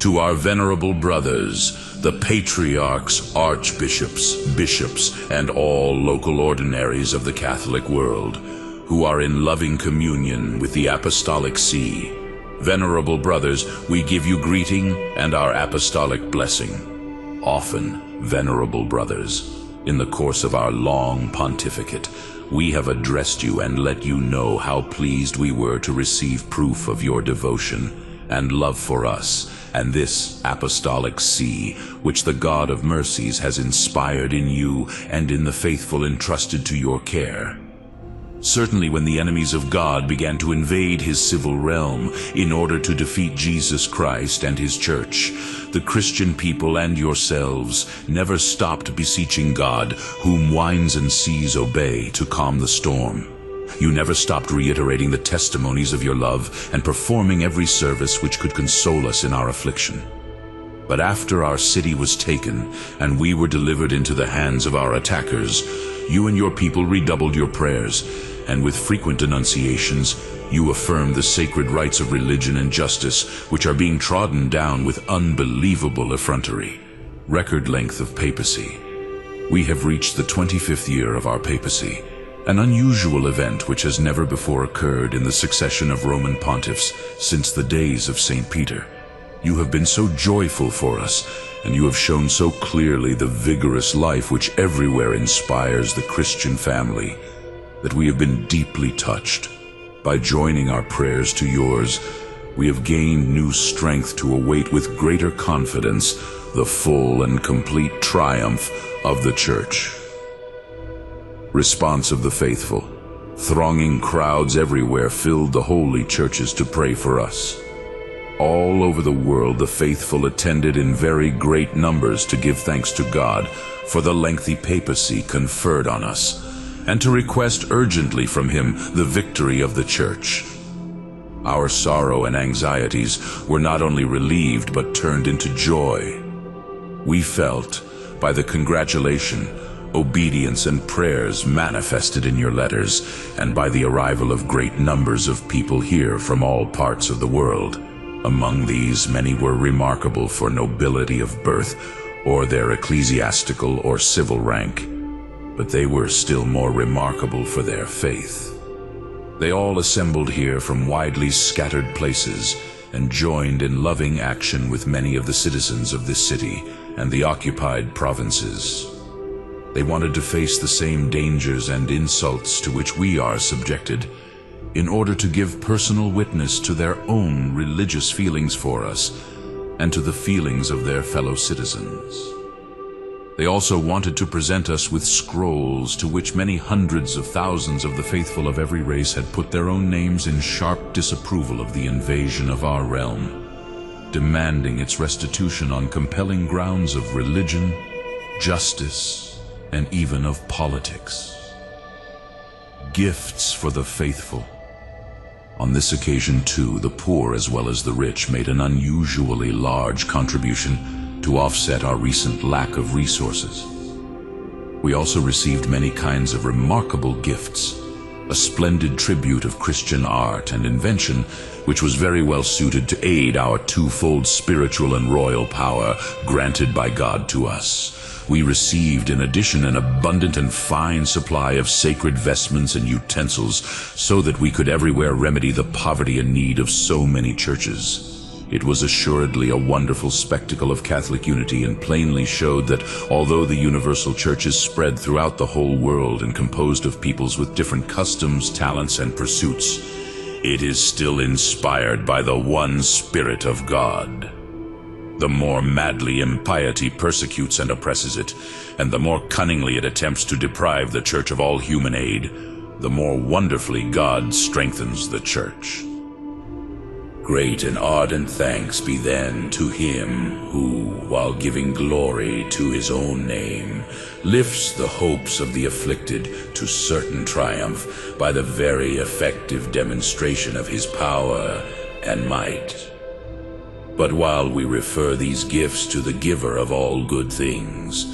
To our venerable brothers, the patriarchs, archbishops, bishops, and all local ordinaries of the Catholic world, who are in loving communion with the Apostolic See. Venerable brothers, we give you greeting and our apostolic blessing. Often, venerable brothers, in the course of our long pontificate, we have addressed you and let you know how pleased we were to receive proof of your devotion and love for us, and this apostolic see, which the God of mercies has inspired in you and in the faithful entrusted to your care. Certainly when the enemies of God began to invade his civil realm in order to defeat Jesus Christ and his church, the Christian people and yourselves never stopped beseeching God, whom winds and seas obey, to calm the storm. You never stopped reiterating the testimonies of your love and performing every service which could console us in our affliction. But after our city was taken and we were delivered into the hands of our attackers, you and your people redoubled your prayers, and with frequent denunciations, you affirmed the sacred rights of religion and justice, which are being trodden down with unbelievable effrontery. Record length of papacy. We have reached the 25th year of our papacy, an unusual event which has never before occurred in the succession of Roman pontiffs since the days of St. Peter. You have been so joyful for us, and you have shown so clearly the vigorous life which everywhere inspires the Christian family, that we have been deeply touched. By joining our prayers to yours, we have gained new strength to await with greater confidence the full and complete triumph of the Church. Response of the faithful. Thronging crowds everywhere filled the holy churches to pray for us. All over the world the faithful attended in very great numbers to give thanks to God for the lengthy papacy conferred on us, and to request urgently from him the victory of the Church. Our sorrow and anxieties were not only relieved but turned into joy. We felt, by the congratulation, obedience, and prayers manifested in your letters, and by the arrival of great numbers of people here from all parts of the world. Among these, many were remarkable for nobility of birth or their ecclesiastical or civil rank, but they were still more remarkable for their faith. They all assembled here from widely scattered places and joined in loving action with many of the citizens of this city and the occupied provinces. They wanted to face the same dangers and insults to which we are subjected, in order to give personal witness to their own religious feelings for us and to the feelings of their fellow citizens. They also wanted to present us with scrolls to which many hundreds of thousands of the faithful of every race had put their own names in sharp disapproval of the invasion of our realm, demanding its restitution on compelling grounds of religion, justice, and even of politics. Gifts for the faithful. On this occasion, too, the poor as well as the rich made an unusually large contribution to offset our recent lack of resources. We also received many kinds of remarkable gifts, a splendid tribute of Christian art and invention, which was very well suited to aid our twofold spiritual and royal power granted by God to us. We received, in addition, an abundant and fine supply of sacred vestments and utensils, so that we could everywhere remedy the poverty and need of so many churches. It was assuredly a wonderful spectacle of Catholic unity, and plainly showed that, although the universal Church is spread throughout the whole world and composed of peoples with different customs, talents, and pursuits, it is still inspired by the one Spirit of God. The more madly impiety persecutes and oppresses it, and the more cunningly it attempts to deprive the Church of all human aid, the more wonderfully God strengthens the Church. Great and ardent thanks be then to him who, while giving glory to his own name, lifts the hopes of the afflicted to certain triumph by the very effective demonstration of his power and might. But while we refer these gifts to the giver of all good things,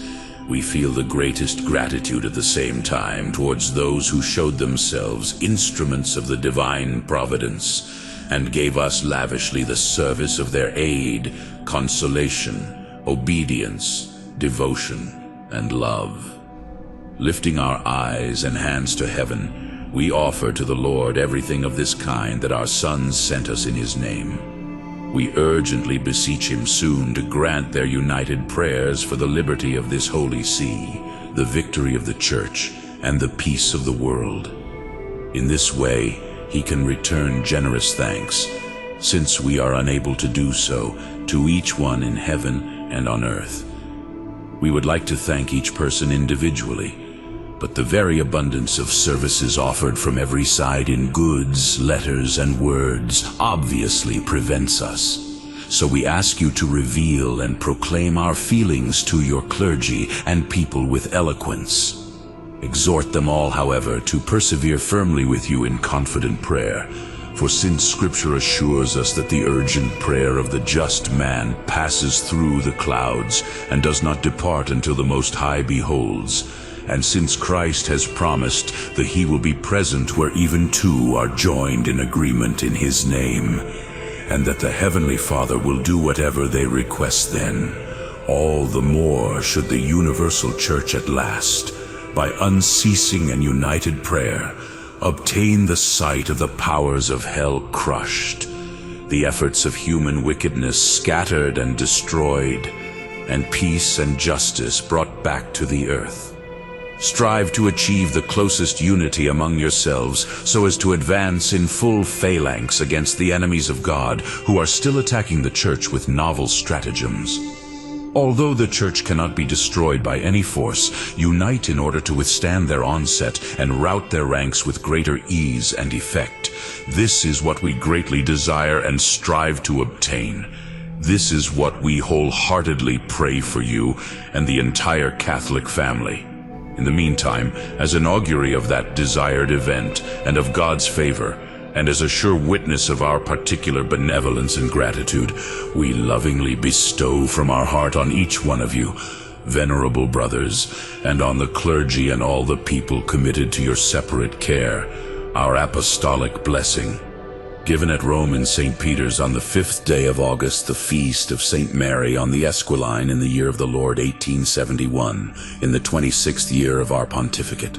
we feel the greatest gratitude at the same time towards those who showed themselves instruments of the divine providence and gave us lavishly the service of their aid, consolation, obedience, devotion, and love. Lifting our eyes and hands to heaven, we offer to the Lord everything of this kind that our sons sent us in his name. We urgently beseech him soon to grant their united prayers for the liberty of this holy see, the victory of the Church, and the peace of the world. In this way, he can return generous thanks, since we are unable to do so, to each one in heaven and on earth. We would like to thank each person individually, but the very abundance of services offered from every side in goods, letters, and words obviously prevents us. So we ask you to reveal and proclaim our feelings to your clergy and people with eloquence. Exhort them all, however, to persevere firmly with you in confident prayer. For since Scripture assures us that the urgent prayer of the just man passes through the clouds and does not depart until the Most High beholds, and since Christ has promised that he will be present where even two are joined in agreement in his name, and that the Heavenly Father will do whatever they request then, all the more should the universal Church at last, by unceasing and united prayer, obtain the sight of the powers of hell crushed, the efforts of human wickedness scattered and destroyed, and peace and justice brought back to the earth. Strive to achieve the closest unity among yourselves so as to advance in full phalanx against the enemies of God who are still attacking the Church with novel stratagems. Although the Church cannot be destroyed by any force, unite in order to withstand their onset and rout their ranks with greater ease and effect. This is what we greatly desire and strive to obtain. This is what we wholeheartedly pray for you and the entire Catholic family. In the meantime, as an augury of that desired event and of God's favor, and as a sure witness of our particular benevolence and gratitude, we lovingly bestow from our heart on each one of you, venerable brothers, and on the clergy and all the people committed to your separate care, our apostolic blessing. Given at Rome in St. Peter's on the 5th day of August, the feast of St. Mary on the Esquiline in the year of the Lord 1871, in the 26th year of our pontificate.